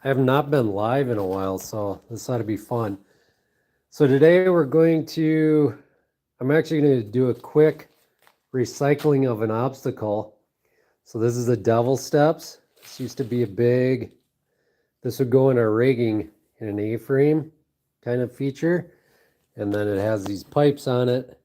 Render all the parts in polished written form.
I have not been live in a while, so this ought to be fun. So today I'm actually going to do a quick recycling of an obstacle. So this is the devil steps. This used to be this would go in our rigging in an A-frame kind of feature. And then it has these pipes on it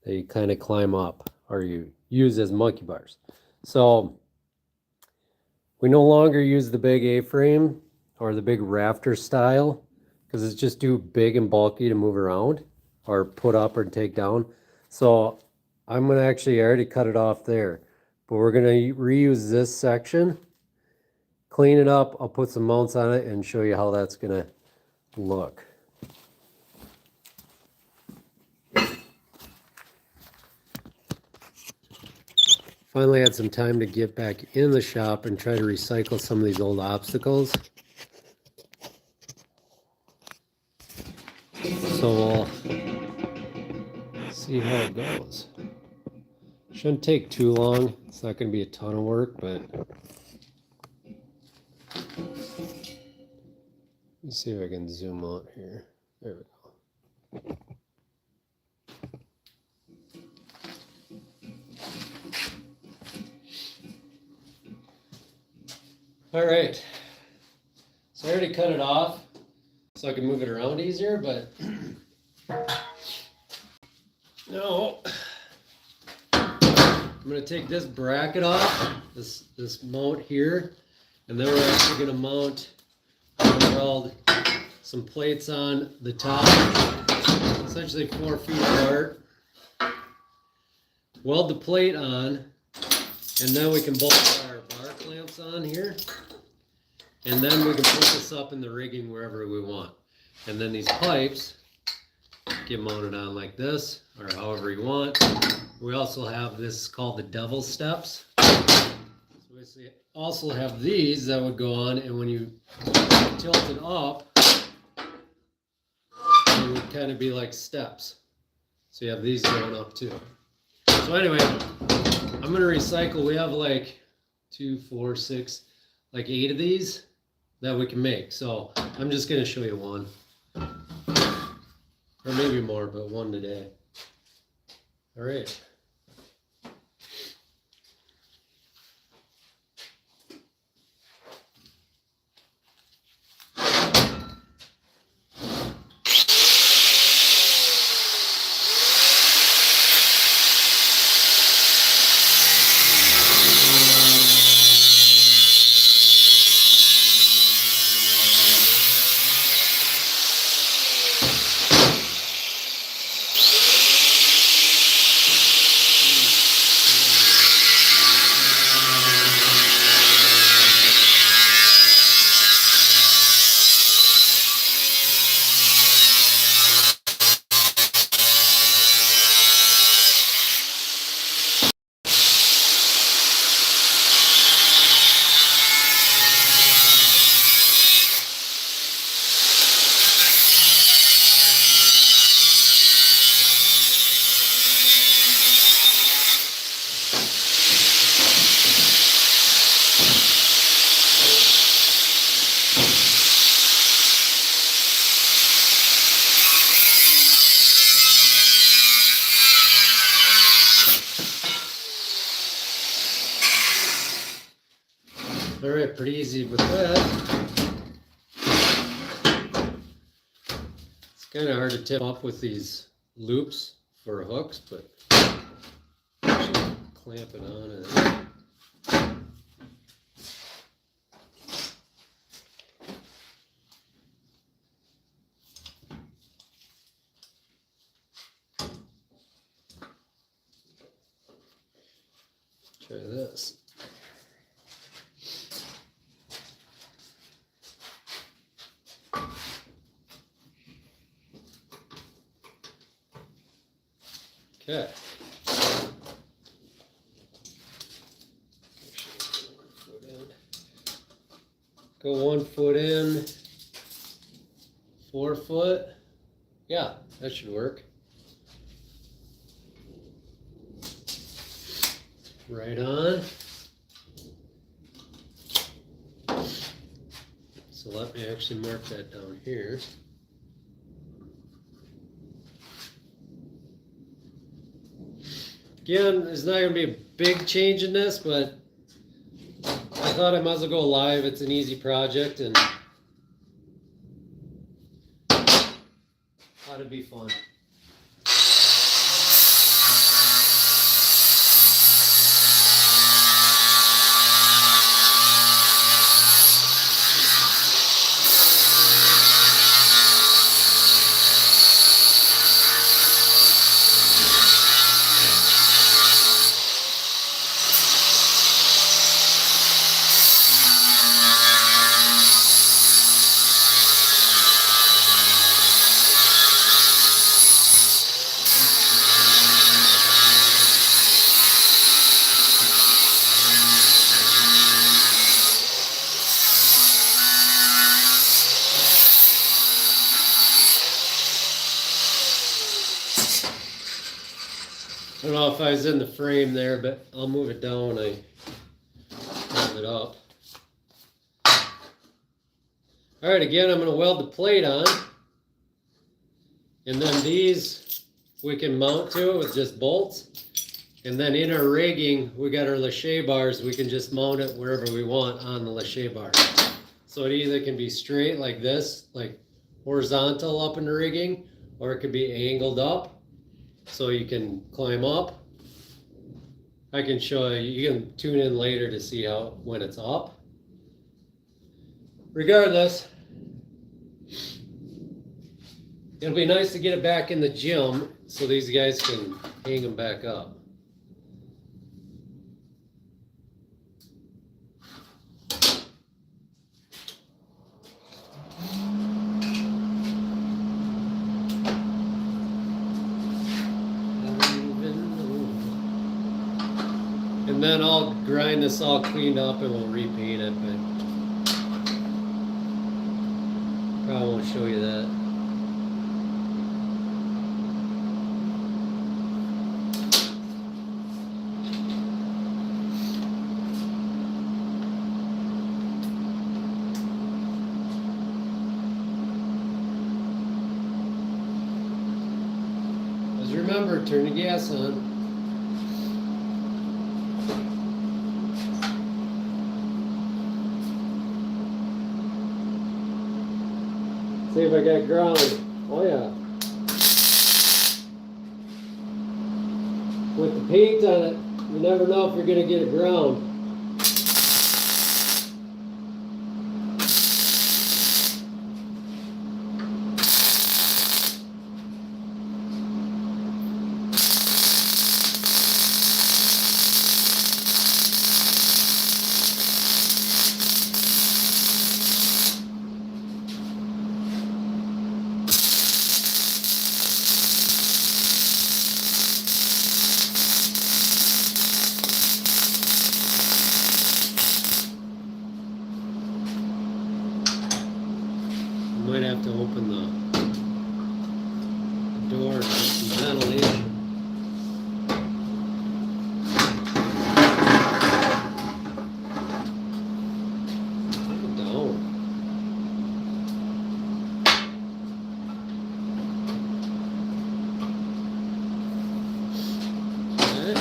that you kind of climb up or you use as monkey bars. So we no longer use the big A-frame or the big rafter style because it's just too big and bulky to move around or put up or take down. So I'm gonna actually, I already cut it off there, but we're gonna reuse this section, clean it up. I'll put some mounts on it and show you how that's gonna look. Finally had some time to get back in the shop and try to recycle some of these old obstacles. So we'll see how it goes. Shouldn't take too long. It's not going to be a ton of work, but let's see if I can zoom out here. There we go. All right. So I already cut it off so I can move it around easier, but no. I'm going to take this bracket off, this mount here, and then we're actually going to mount and weld some plates on the top, essentially 4 feet apart. Weld the plate on, and then we can bolt our bar clamps on here, and then we can put this up in the rigging wherever we want. And then these pipes get mounted on like this, or however you want. We also have this called the devil steps. So we also have these that would go on, and when you tilt it up, it would kind of be like steps. So you have these going up too. So anyway, I'm gonna recycle. We have like 2, 4, 6, like 8 of these that we can make. So I'm just gonna show you one, or maybe more, but one today. All right. All right, pretty easy with that. It's kind of hard to tip up with these loops for hooks, but clamp it on and try this. Okay. Go 1 foot in, 4 foot. Yeah, that should work. Right on. So So let me actually mark that down here. Again, there's not going to be a big change in this, but I thought I might as well go live. It's an easy project and ought to be fun. I don't know if I was in the frame there, but I'll move it down when I hold it up. Alright, again, I'm going to weld the plate on. And then these we can mount to it with just bolts. And then in our rigging, we got our lachet bars. We can just mount it wherever we want on the lachet bar. So it either can be straight like this, like horizontal up in the rigging, or it could be angled up. So you can climb up. I can show you, you can tune in later to see how when it's up. Regardless, it'll be nice to get it back in the gym so these guys can hang them back up. And then I'll grind this all cleaned up and we'll repaint it, but probably won't show you that. Just remember, turn the gas on. See if I got ground. Oh yeah. With the paint on it, you never know if you're going to get it ground. Might have to open the door and get some ventilation. Put it down. Okay.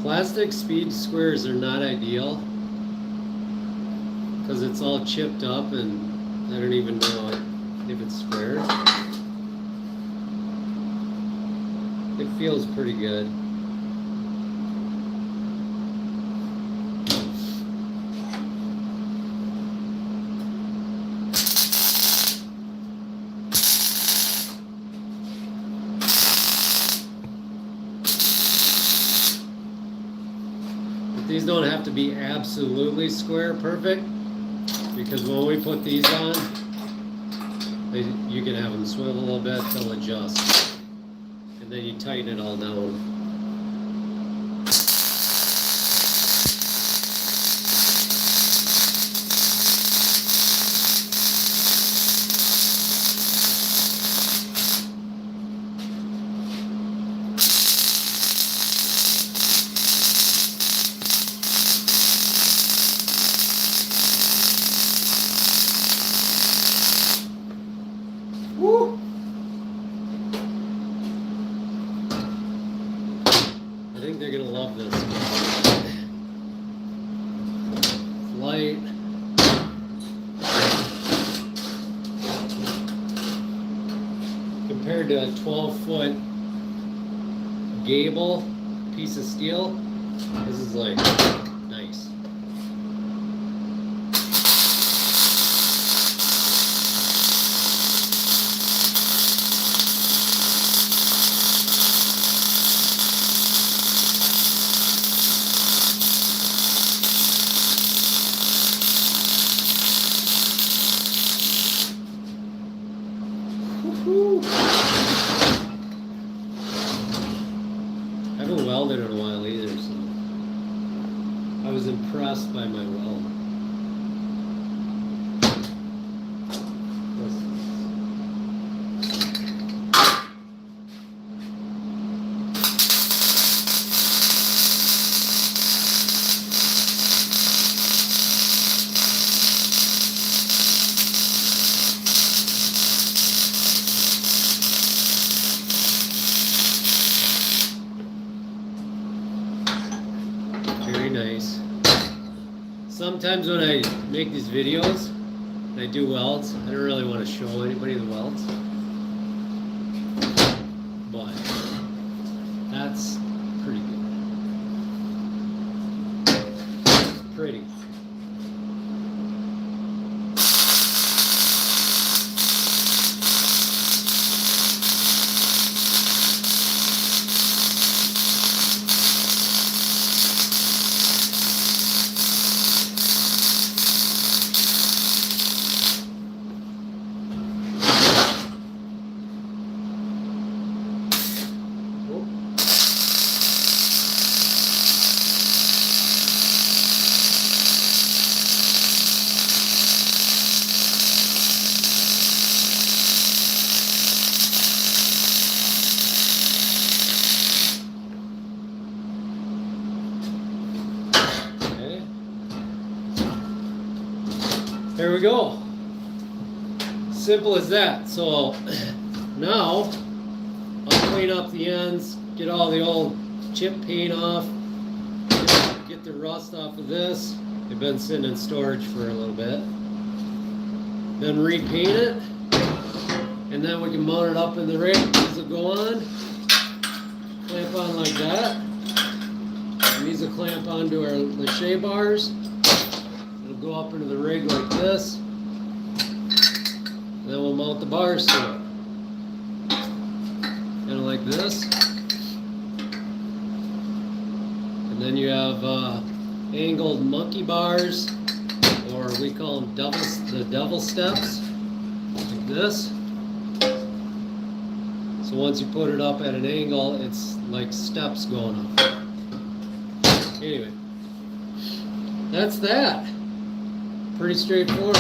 Plastic speed squares are not ideal because it's all chipped up and I don't even know if it's square. It feels pretty good. These don't have to be absolutely square perfect because when we put these on, you can have them swivel a little bit, they'll adjust. And then you tighten it all down. think they're gonna love this. It's light. Compared to a 12-foot gable piece of steel, this is like nice. Woo-hoo. I haven't welded in a while either, so I was impressed by my weld. Very nice. Sometimes when I make these videos and I do welds, I don't really want to show anybody the welds, but that's pretty good. Pretty. There we go. Simple as that. So now I'll clean up the ends, get all the old chip paint off, get the rust off of this. They've been sitting in storage for a little bit. Then repaint it, and then we can mount it up in the rig. These will go on, clamp on like that. And these will clamp onto our lache bars. Go up into the rig like this, and then we'll mount the bars to it, kind of like this. And then you have angled monkey bars, or we call them the devil steps, like this. So once you put it up at an angle, it's like steps going up. Anyway, that's that. Pretty straightforward.